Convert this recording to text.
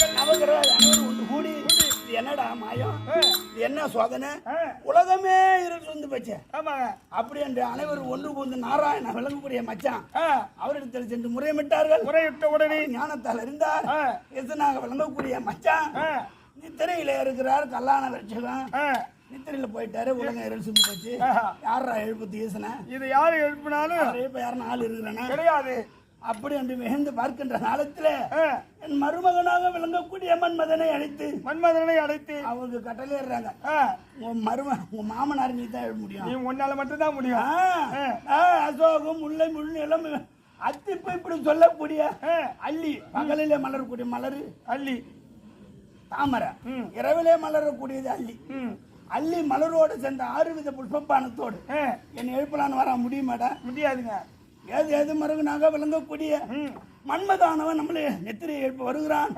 நவகிரக ஒன்று கூடி என்னடா மாயம், என்ன சோதனை, உலகமே இருள் வந்து போச்சு. அப்படி என்று அனைவரும் ஒன்று கூர்ந்து நாராயண விளங்கக்கூடிய மச்சான் அவரிடத்தில் சென்று முறையிட்டார்கள். முறையிட்ட உடனே ஞானத்தால் இருந்தார். எதனாக விளங்கக்கூடிய மச்சான் நித்திரையில இருக்கிறார். கல்லான வச்சுக்கலாம் நித்திரையில போயிட்டாரு. உலகம் இருள் சுந்து போச்சு. யாரா எழுப்பத்து ஈசன, இது யாரு எழுப்பினாலும் இப்ப யாரும் ஆள் இருக்கிறானா கிடையாது. அப்படி என்று மிகுந்து பார்க்கின்ற காலத்துல என் மருமகனாக விளங்கக்கூடிய மன்மதனை அழைத்து அவங்க கட்டளையிடுறாங்க. உங்க மாமனார் நீ தான் எழுத முடியும், நீ உன்னால மட்டும்தான் முடியும். அசோகம் முல்லை முள் நிலம் அத்திப்பை இப்படி சொல்லக்கூடிய அள்ளி, பகலிலே மலரக்கூடிய மலரு அள்ளி, தாமரை இரவிலே மலரக்கூடியது அள்ளி. அள்ளி மலரோடு சேர்ந்த 6 வித புஷ்பப்பானத்தோடு என்னை எழுப்பலான்னு வர முடியுமாடா? முடியாதுங்க. ஏது மருகனாக விளங்கக்கூடிய மன்மதானவன் நம்மளே நெத்திரியை எழுப்ப வருகிறான்.